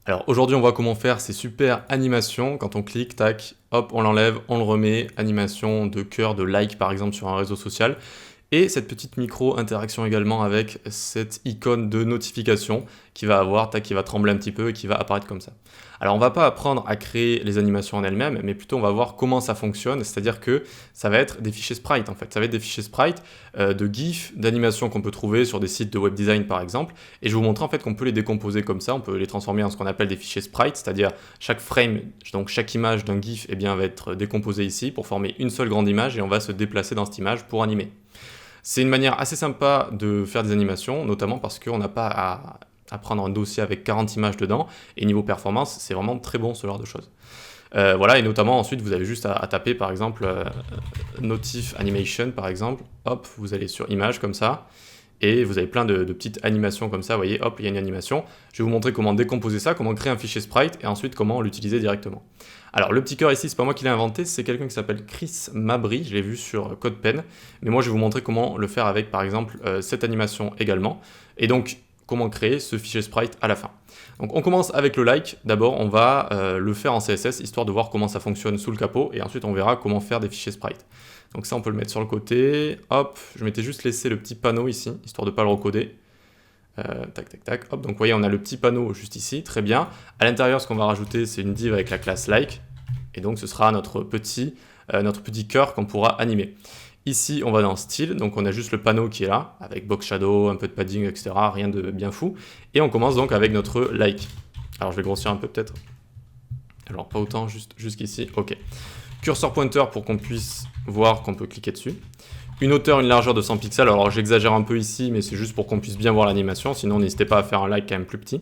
Alors aujourd'hui, on voit comment faire ces super animations. Quand on clique, tac, hop, on l'enlève, on le remet. Animation de cœur, de like par exemple sur un réseau social. Et cette petite micro-interaction également avec cette icône de notification qui va avoir, tac, qui va trembler un petit peu et qui va apparaître comme ça. Alors on va pas apprendre à créer les animations en elles-mêmes, mais plutôt on va voir comment ça fonctionne, c'est-à-dire que ça va être des fichiers sprite en fait. Ça va être des fichiers sprite de GIF, d'animations qu'on peut trouver sur des sites de web design par exemple, et je vais vous montrer en fait qu'on peut les décomposer comme ça, on peut les transformer en ce qu'on appelle des fichiers sprite, c'est-à-dire chaque frame, donc chaque image d'un GIF eh bien, va être décomposée ici pour former une seule grande image et on va se déplacer dans cette image pour animer. C'est une manière assez sympa de faire des animations, notamment parce qu'on n'a pas à prendre un dossier avec 40 images dedans, et niveau performance, c'est vraiment très bon ce genre de choses. Voilà, et notamment ensuite, vous avez juste à taper par exemple Notif Animation par exemple, hop, vous allez sur Image comme ça, et vous avez plein de petites animations comme ça, vous voyez, hop, il y a une animation. Je vais vous montrer comment décomposer ça, comment créer un fichier sprite, et ensuite comment l'utiliser directement. Alors le petit cœur ici, c'est pas moi qui l'ai inventé, c'est quelqu'un qui s'appelle Chris Mabry, je l'ai vu sur CodePen, mais moi je vais vous montrer comment le faire avec par exemple cette animation également, et donc comment créer ce fichier sprite à la fin. Donc on commence avec le like, d'abord on va le faire en CSS, histoire de voir comment ça fonctionne sous le capot, et ensuite on verra comment faire des fichiers sprite. Donc ça on peut le mettre sur le côté, hop, je m'étais juste laissé le petit panneau ici, histoire de ne pas le recoder. Tac, tac, tac, hop, donc vous voyez on a le petit panneau juste ici, très bien. À l'intérieur ce qu'on va rajouter c'est une div avec la classe like, et donc ce sera notre petit cœur qu'on pourra animer. Ici on va dans style, donc on a juste le panneau qui est là, avec box shadow, un peu de padding, etc., rien de bien fou. Et on commence donc avec notre like. Alors je vais grossir un peu peut-être, alors pas autant, jusqu'ici, ok. Cursor pointer pour qu'on puisse voir qu'on peut cliquer dessus. Une hauteur, une largeur de 100 pixels, alors j'exagère un peu ici, mais c'est juste pour qu'on puisse bien voir l'animation, sinon n'hésitez pas à faire un like quand même plus petit.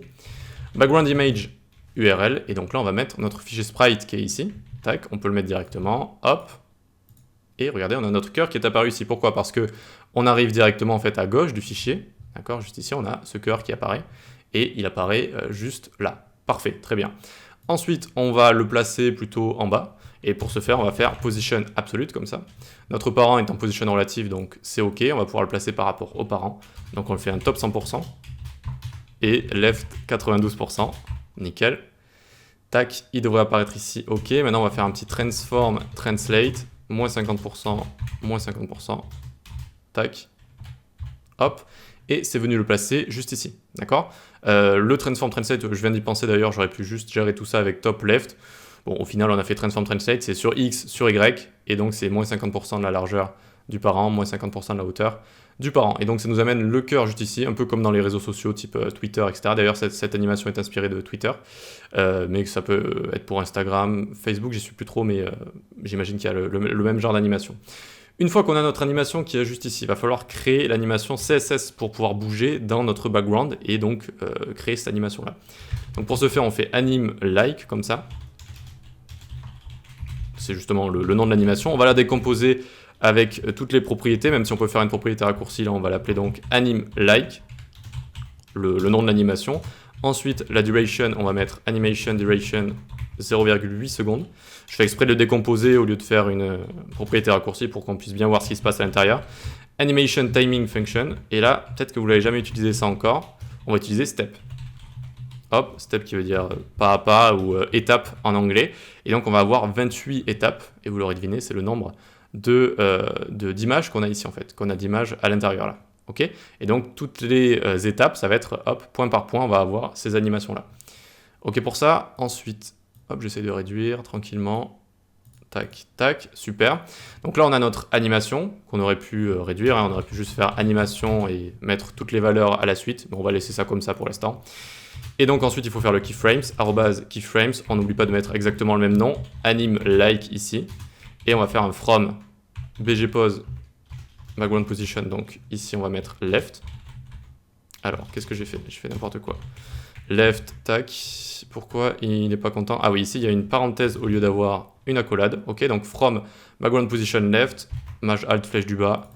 Background image URL, et donc là on va mettre notre fichier sprite qui est ici, tac, on peut le mettre directement, hop, et regardez, on a notre cœur qui est apparu ici. Pourquoi? Parce que on arrive directement en fait à gauche du fichier, d'accord, juste ici on a ce cœur qui apparaît, et il apparaît juste là, parfait, très bien. Ensuite, on va le placer plutôt en bas. Et pour ce faire, on va faire position absolute comme ça. Notre parent est en position relative, donc c'est OK. On va pouvoir le placer par rapport au parent. Donc on le fait un top 100%. Et left 92%. Nickel. Tac, il devrait apparaître ici. OK. Maintenant, on va faire un petit transform translate. Moins 50%, moins 50%. Tac. Hop. Et c'est venu le placer juste ici. D'accord? Le transform translate, je viens d'y penser d'ailleurs, j'aurais pu juste gérer tout ça avec top left. Bon, au final, on a fait transform translate, c'est sur X, sur Y, et donc c'est moins 50% de la largeur du parent, moins 50% de la hauteur du parent. Et donc ça nous amène le cœur juste ici, un peu comme dans les réseaux sociaux type Twitter, etc. D'ailleurs, cette animation est inspirée de Twitter, mais ça peut être pour Instagram, Facebook, j'y suis plus trop, mais j'imagine qu'il y a le même genre d'animation. Une fois qu'on a notre animation qui est juste ici, il va falloir créer l'animation CSS pour pouvoir bouger dans notre background et donc créer cette animation-là. Donc pour ce faire, on fait anime like, comme ça. C'est justement le nom de l'animation. On va la décomposer avec toutes les propriétés, même si on peut faire une propriété raccourcie, là on va l'appeler donc anime like, le nom de l'animation. Ensuite, la duration, on va mettre animation duration 0,8 secondes. Je fais exprès de le décomposer au lieu de faire une propriété raccourcie pour qu'on puisse bien voir ce qui se passe à l'intérieur. Animation timing function, et là, peut-être que vous l'avez jamais utilisé ça encore, on va utiliser step. Hop, step qui veut dire pas à pas ou étape en anglais. Et donc on va avoir 28 étapes, et vous l'aurez deviné, c'est le nombre d'images qu'on a ici en fait, qu'on a d'images à l'intérieur là. Okay, et donc toutes les étapes, ça va être hop, point par point, on va avoir ces animations là. Ok pour ça, ensuite, hop, j'essaie de réduire tranquillement. Tac, tac, super. Donc là, on a notre animation qu'on aurait pu réduire. Hein, on aurait pu juste faire animation et mettre toutes les valeurs à la suite. Mais on va laisser ça comme ça pour l'instant. Et donc ensuite, il faut faire le keyframes, @keyframes. On n'oublie pas de mettre exactement le même nom. Anime like ici. Et on va faire un from bgpose background position. Donc ici, on va mettre left. Alors, qu'est-ce que j'ai fait? J'ai fait n'importe quoi. Left, tac. Pourquoi il n'est pas content? Ah oui, ici, il y a une parenthèse au lieu d'avoir une accolade. Ok, donc from background position left, maj alt flèche du bas.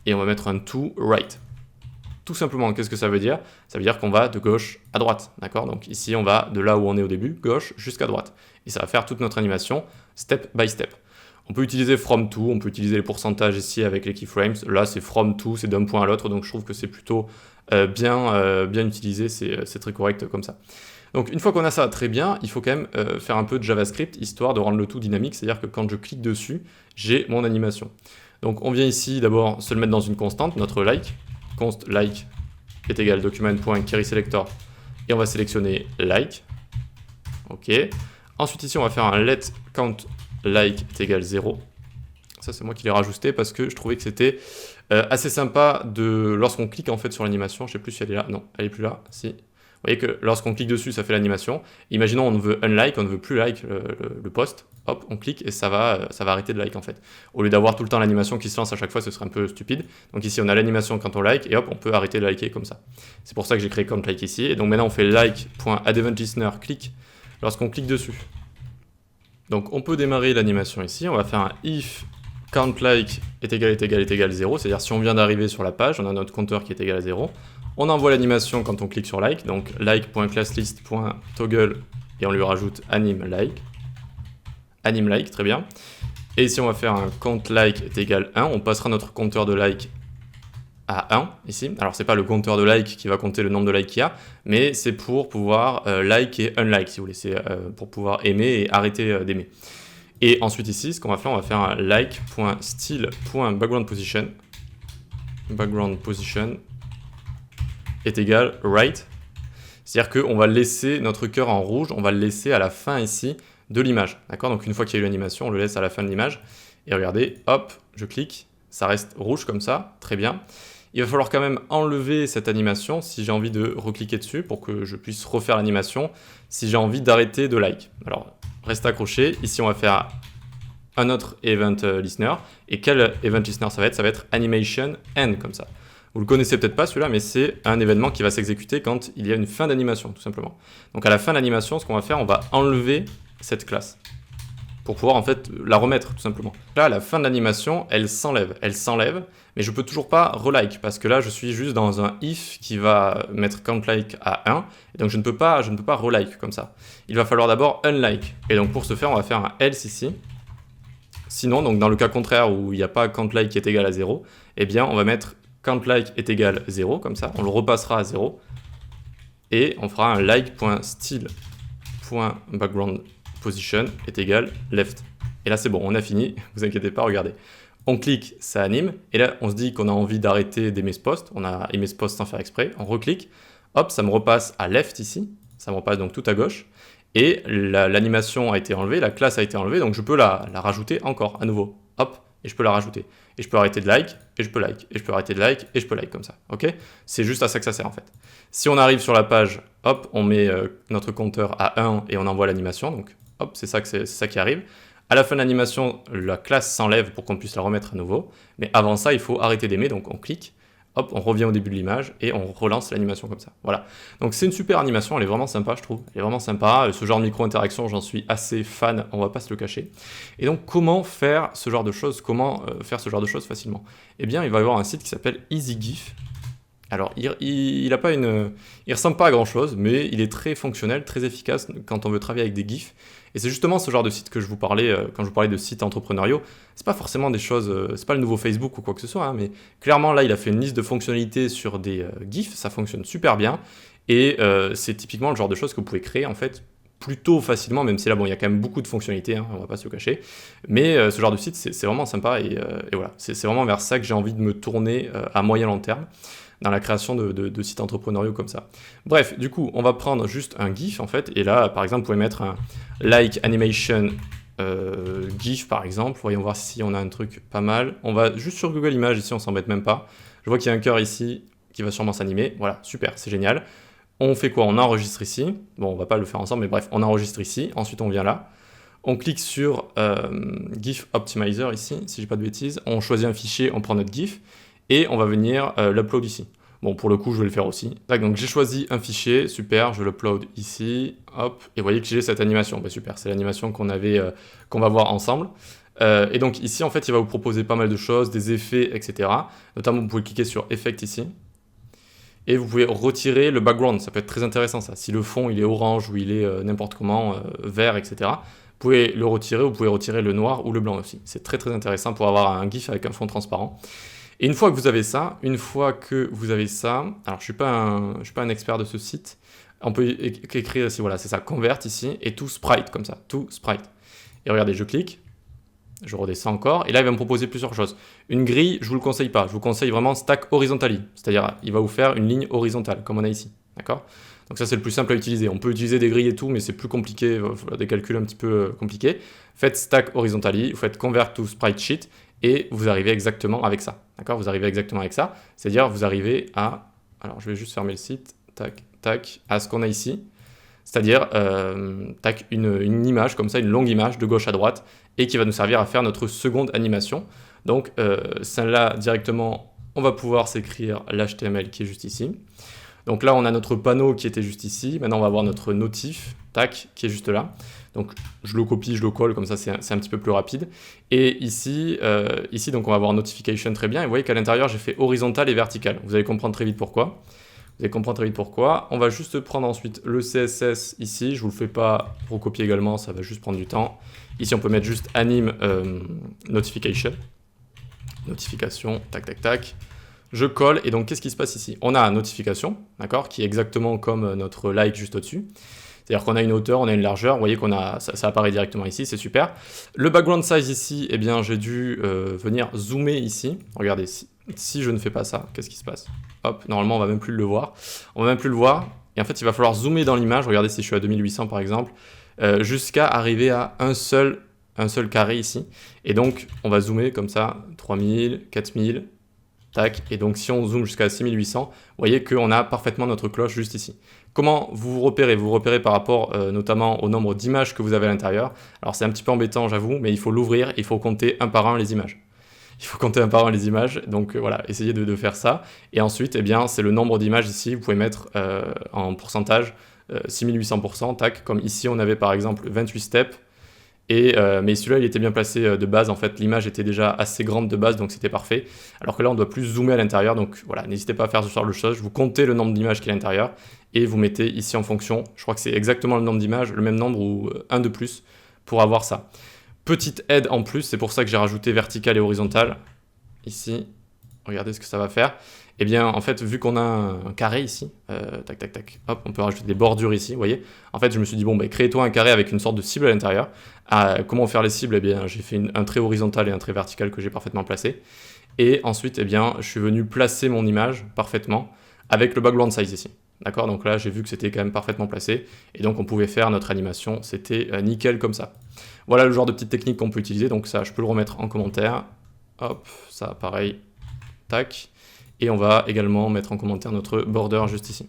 Et on va mettre un to right. Tout simplement, qu'est-ce que ça veut dire? Ça veut dire qu'on va de gauche à droite. D'accord? Donc ici, on va de là où on est au début, gauche, jusqu'à droite. Et ça va faire toute notre animation step by step. On peut utiliser from to, on peut utiliser les pourcentages ici avec les keyframes. Là, c'est from to, c'est d'un point à l'autre, donc je trouve que c'est plutôt bien utilisé, c'est très correct comme ça. Donc une fois qu'on a ça très bien, il faut quand même faire un peu de JavaScript, histoire de rendre le tout dynamique, c'est-à-dire que quand je clique dessus, j'ai mon animation. Donc on vient ici d'abord se le mettre dans une constante, notre like, const like est égal document.querySelector, et on va sélectionner like, ok. Ensuite ici on va faire un let count like est égal 0. Ça c'est moi qui l'ai rajouté parce que je trouvais que c'était assez sympa lorsqu'on clique en fait sur l'animation, je sais plus si elle est là, non, elle est plus là, si. Vous voyez que lorsqu'on clique dessus, ça fait l'animation. Imaginons on veut unlike, on ne veut plus like le post, hop, on clique et ça va arrêter de like en fait. Au lieu d'avoir tout le temps l'animation qui se lance à chaque fois, ce serait un peu stupide. Donc ici on a l'animation quand on like et hop, on peut arrêter de liker comme ça. C'est pour ça que j'ai créé count like ici. Et donc maintenant on fait like.addEventListener click lorsqu'on clique dessus. Donc on peut démarrer l'animation ici, on va faire un if countLike est égal 0, c'est-à-dire si on vient d'arriver sur la page, on a notre compteur qui est égal à 0. On envoie l'animation quand on clique sur like, donc like.classList.toggle et on lui rajoute animeLike. AnimeLike, très bien. Et ici on va faire un countLike est égal 1, on passera notre compteur de like à 1 ici. Alors c'est pas le compteur de like qui va compter le nombre de likes qu'il y a, mais c'est pour pouvoir like et unlike si vous voulez, c'est pour pouvoir aimer et arrêter d'aimer. Et ensuite ici, ce qu'on va faire, on va faire un like.style.backgroundPosition. BackgroundPosition est égal right. C'est-à-dire qu'on va laisser notre cœur en rouge, on va le laisser à la fin ici de l'image. D'accord? Donc une fois qu'il y a eu l'animation, on le laisse à la fin de l'image. Et regardez, hop, je clique, ça reste rouge comme ça, très bien. Il va falloir quand même enlever cette animation si j'ai envie de recliquer dessus pour que je puisse refaire l'animation si j'ai envie d'arrêter de like. Alors, reste accroché. Ici, on va faire un autre event listener. Et quel event listener ça va être? Ça va être animation end comme ça. Vous le connaissez peut-être pas celui-là, mais c'est un événement qui va s'exécuter quand il y a une fin d'animation, tout simplement. Donc à la fin de l'animation, ce qu'on va faire, on va enlever cette classe pour pouvoir en fait la remettre tout simplement. Là, à la fin de l'animation, elle s'enlève, mais je peux toujours pas relike parce que là, je suis juste dans un if qui va mettre countLike à 1, et donc je ne peux pas relike comme ça. Il va falloir d'abord unlike, et donc pour ce faire, on va faire un else ici. Sinon, donc dans le cas contraire où il n'y a pas countLike qui est égal à 0, eh bien on va mettre countLike est égal 0, comme ça, on le repassera à 0, et on fera un like.style.backgroundPosition est égal left. Et là c'est bon, on a fini, vous inquiétez pas, regardez. On clique, ça anime, et là on se dit qu'on a envie d'arrêter d'aimer ce post, on a aimé ce post sans faire exprès, on reclique, hop, ça me repasse à left ici, ça me repasse donc tout à gauche, et l'animation a été enlevée, la classe a été enlevée, donc je peux la rajouter encore à nouveau, hop, et je peux la rajouter. Et je peux arrêter de like, et je peux like, et je peux arrêter de like, et je peux like comme ça, ok? C'est juste à ça que ça sert en fait. Si on arrive sur la page, hop, on met notre compteur à 1 et on envoie l'animation, donc hop, c'est ça qui arrive. À la fin de l'animation, la classe s'enlève pour qu'on puisse la remettre à nouveau, mais avant ça, il faut arrêter d'aimer, donc on clique, hop, on revient au début de l'image et on relance l'animation comme ça. Voilà. Donc c'est une super animation, elle est vraiment sympa, je trouve. Elle est vraiment sympa. Ce genre de micro-interaction, j'en suis assez fan, on va pas se le cacher. Et donc comment faire ce genre de choses? Comment faire ce genre de choses facilement? Eh bien, il va y avoir un site qui s'appelle EasyGIF. Alors, il ressemble pas à grand chose, mais il est très fonctionnel, très efficace quand on veut travailler avec des GIFs. Et c'est justement ce genre de site que je vous parlais quand je vous parlais de sites entrepreneuriaux. C'est pas forcément des choses, c'est pas le nouveau Facebook ou quoi que ce soit, hein, mais clairement là, il a fait une liste de fonctionnalités sur des GIFs, ça fonctionne super bien. Et c'est typiquement le genre de choses que vous pouvez créer en fait plutôt facilement, même si là, bon, il y a quand même beaucoup de fonctionnalités, hein, on va pas se le cacher. Mais ce genre de site, c'est vraiment sympa et voilà, c'est vraiment vers ça que j'ai envie de me tourner à moyen long terme, dans la création de sites entrepreneuriaux comme ça. Bref, du coup, on va prendre juste un GIF en fait, et là, par exemple, vous pouvez mettre un like animation GIF par exemple. Voyons voir si on a un truc pas mal. On va juste sur Google Images ici, on s'embête même pas. Je vois qu'il y a un cœur ici qui va sûrement s'animer. Voilà, super, c'est génial. On fait quoi? On enregistre ici. Bon, on va pas le faire ensemble, mais bref, on enregistre ici. Ensuite, on vient là. On clique sur GIF Optimizer ici, si j'ai pas de bêtises. On choisit un fichier, on prend notre GIF. Et on va venir l'upload ici. Bon, pour le coup, je vais le faire aussi. Donc j'ai choisi un fichier, super, je l'upload ici, hop, et vous voyez que j'ai cette animation. Bah, super, c'est l'animation qu'on va voir ensemble. Et donc ici, en fait, il va vous proposer pas mal de choses, des effets, etc. Notamment, vous pouvez cliquer sur Effect ici. Et vous pouvez retirer le background, ça peut être très intéressant ça. Si le fond, il est orange ou il est n'importe comment, vert, etc. Vous pouvez le retirer, vous pouvez retirer le noir ou le blanc aussi. C'est très très intéressant pour avoir un GIF avec un fond transparent. Et une fois que vous avez ça, alors je suis pas un expert de ce site, on peut écrire ici, voilà, c'est ça, convert ici, et tout sprite comme ça, tout sprite. Et regardez, je clique, je redescends encore, et là il va me proposer plusieurs choses. Une grille, je vous le conseille pas, je vous conseille vraiment stack horizontally, c'est-à-dire il va vous faire une ligne horizontale, comme on a ici, d'accord? Donc ça c'est le plus simple à utiliser. On peut utiliser des grilles et tout, mais c'est plus compliqué, des calculs un petit peu compliqués. Faites stack horizontally, vous faites convert to sprite sheet, et vous arrivez exactement avec ça, d'accord? Vous arrivez exactement avec ça, c'est-à-dire vous arrivez à, alors je vais juste fermer le site, tac, tac, à ce qu'on a ici, c'est-à-dire tac, une image comme ça, une longue image de gauche à droite, et qui va nous servir à faire notre seconde animation. Donc celle-là directement, on va pouvoir s'écrire l'HTML qui est juste ici. Donc là, on a notre panneau qui était juste ici. Maintenant, on va avoir notre notif, tac, qui est juste là. Donc je le copie, je le colle, comme ça c'est un petit peu plus rapide. Et ici, donc on va avoir notification très bien. Et vous voyez qu'à l'intérieur, j'ai fait horizontal et vertical. Vous allez comprendre très vite pourquoi. On va juste prendre ensuite le CSS ici. Je ne vous le fais pas recopier également, ça va juste prendre du temps. Ici, on peut mettre juste anime notification. Notification, tac, tac, tac. Je colle, et donc qu'est-ce qui se passe ici? On a une notification, d'accord, qui est exactement comme notre like juste au-dessus. C'est-à-dire qu'on a une hauteur, on a une largeur, vous voyez qu'on a, ça apparaît directement ici, c'est super. Le background size ici, eh bien j'ai dû venir zoomer ici. Regardez, si je ne fais pas ça, qu'est-ce qui se passe? Hop, normalement on va même plus le voir. Et en fait il va falloir zoomer dans l'image, regardez si je suis à 2800 par exemple, jusqu'à arriver à un seul carré ici. Et donc on va zoomer comme ça, 3000, 4000... Tac. Et donc si on zoome jusqu'à 6800, vous voyez qu'on a parfaitement notre cloche juste ici. Comment vous vous repérez? Vous vous repérez par rapport notamment au nombre d'images que vous avez à l'intérieur. Alors c'est un petit peu embêtant, j'avoue, mais il faut l'ouvrir, il faut compter un par un les images. Donc voilà, essayez de faire ça. Et ensuite, eh bien, c'est le nombre d'images ici, vous pouvez mettre en pourcentage 6800%, tac, comme ici on avait par exemple 28 steps. Mais celui-là, il était bien placé de base. En fait, l'image était déjà assez grande de base, donc c'était parfait. Alors que là, on doit plus zoomer à l'intérieur. Donc voilà, n'hésitez pas à faire ce genre de choses. Vous comptez le nombre d'images qui est à l'intérieur et vous mettez ici en fonction. Je crois que c'est exactement le nombre d'images, le même nombre ou un de plus pour avoir ça. Petite aide en plus, c'est pour ça que j'ai rajouté vertical et horizontal. Ici, regardez ce que ça va faire. Eh bien, en fait, vu qu'on a un carré ici, tac, tac, tac, hop, on peut rajouter des bordures ici, vous voyez. En fait, je me suis dit, bon, bah, crée-toi un carré avec une sorte de cible à l'intérieur. Comment faire les cibles? Eh bien, j'ai fait un trait horizontal et un trait vertical que j'ai parfaitement placé. Et ensuite, eh bien, je suis venu placer mon image parfaitement avec le background size ici. D'accord? Donc là, j'ai vu que c'était quand même parfaitement placé. Et donc, on pouvait faire notre animation. C'était nickel comme ça. Voilà le genre de petite technique qu'on peut utiliser. Donc ça, je peux le remettre en commentaire. Hop, ça, pareil. Tac. Et on va également mettre en commentaire notre border juste ici.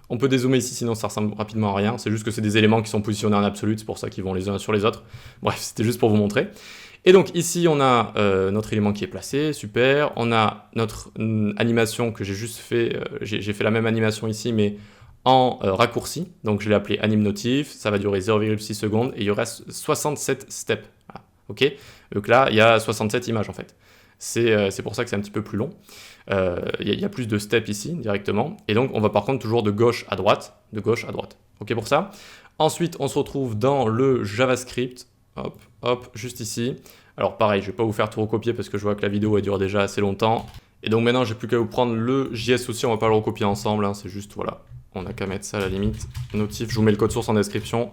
On peut dézoomer ici, sinon ça ressemble rapidement à rien. C'est juste que c'est des éléments qui sont positionnés en absolu, c'est pour ça qu'ils vont les uns sur les autres. Bref, c'était juste pour vous montrer. Et donc ici, on a notre élément qui est placé, super. On a notre animation que j'ai juste fait, j'ai fait la même animation ici, mais en raccourci. Donc je l'ai appelé anim notif, ça va durer 0,6 secondes et il y aura 67 steps. Voilà. Ok. Donc là, il y a 67 images en fait. C'est pour ça que c'est un petit peu plus long. Il y a plus de steps ici directement. Et donc on va par contre toujours de gauche à droite. Ok pour ça. Ensuite on se retrouve dans le JavaScript. Hop, hop, juste ici. Alors pareil, je vais pas vous faire tout recopier parce que je vois que la vidéo elle dure déjà assez longtemps. Et donc maintenant j'ai plus qu'à vous prendre le JS aussi, on va pas le recopier ensemble, hein, c'est juste voilà. On a qu'à mettre ça à la limite. Notif, je vous mets le code source en description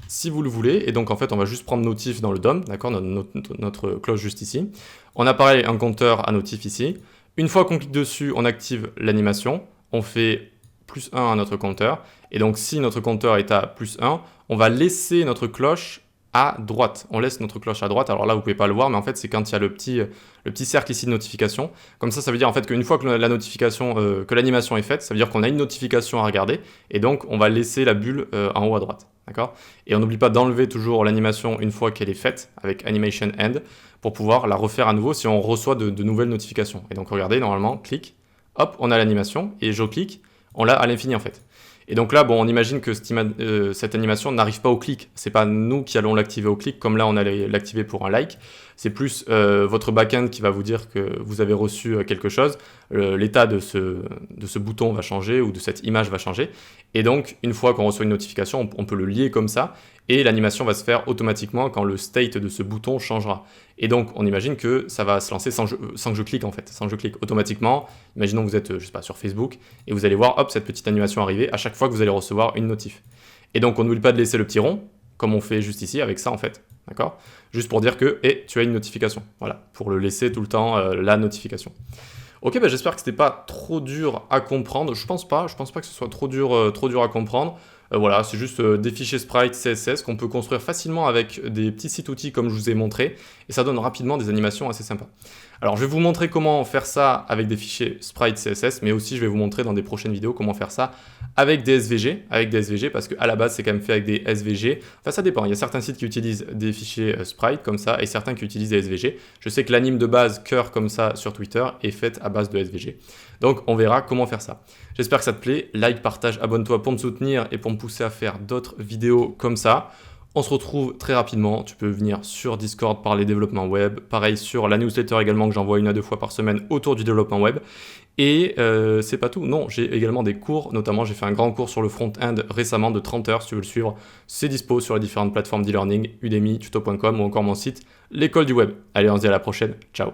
si vous le voulez. Et donc en fait on va juste prendre notif dans le DOM, d'accord, notre cloche juste ici. On a pareil un compteur à notif ici. Une fois qu'on clique dessus, on active l'animation, on fait plus 1 à notre compteur. Et donc si notre compteur est à plus 1, on va laisser notre cloche à droite. On laisse notre cloche à droite. Alors là, vous pouvez pas le voir, mais en fait, c'est quand il y a le petit cercle ici de notification. Comme ça veut dire en fait qu'une fois que la notification, que l'animation est faite, ça veut dire qu'on a une notification à regarder. Et donc, on va laisser la bulle en haut à droite. D'accord? Et on n'oublie pas d'enlever toujours l'animation une fois qu'elle est faite avec Animation End pour pouvoir la refaire à nouveau si on reçoit de nouvelles notifications. Et donc, regardez, normalement, clic, hop, on a l'animation et je clique, on l'a à l'infini en fait. Et donc là, bon, on imagine que cette animation n'arrive pas au clic. C'est pas nous qui allons l'activer au clic, comme là on allait l'activer pour un like. C'est plus votre backend qui va vous dire que vous avez reçu quelque chose. l'état de ce bouton va changer ou de cette image va changer. Et donc, une fois qu'on reçoit une notification, on peut le lier comme ça et l'animation va se faire automatiquement quand le state de ce bouton changera. Et donc, on imagine que ça va se lancer sans que je clique en fait, sans que je clique automatiquement. Imaginons que vous êtes, je sais pas, sur Facebook et vous allez voir, hop, cette petite animation arriver à chaque fois que vous allez recevoir une notif. Et donc, on n'oublie pas de laisser le petit rond, comme on fait juste ici avec ça en fait, d'accord? Juste pour dire que, tu as une notification, voilà, pour le laisser tout le temps la notification. Ok, j'espère que c'était pas trop dur à comprendre. Je pense pas que ce soit trop dur à comprendre. Voilà, c'est juste des fichiers sprite CSS qu'on peut construire facilement avec des petits sites outils comme je vous ai montré, et ça donne rapidement des animations assez sympas. Alors je vais vous montrer comment faire ça avec des fichiers sprite CSS, mais aussi je vais vous montrer dans des prochaines vidéos comment faire ça avec des SVG, parce qu'à la base c'est quand même fait avec des SVG. Enfin ça dépend, il y a certains sites qui utilisent des fichiers sprite comme ça, et certains qui utilisent des SVG. Je sais que l'anime de base cœur comme ça sur Twitter est faite à base de SVG. Donc on verra comment faire ça. J'espère que ça te plaît, like, partage, abonne-toi pour me soutenir et pour me pousser à faire d'autres vidéos comme ça. On se retrouve très rapidement, tu peux venir sur Discord parler développement web, pareil sur la newsletter également que j'envoie 1 à 2 fois par semaine autour du développement web. Et c'est pas tout, non, j'ai également des cours, notamment j'ai fait un grand cours sur le front-end récemment de 30 heures, si tu veux le suivre, c'est dispo sur les différentes plateformes d'e-learning, Udemy, tuto.com ou encore mon site, l'école du web. Allez, on se dit à la prochaine, ciao.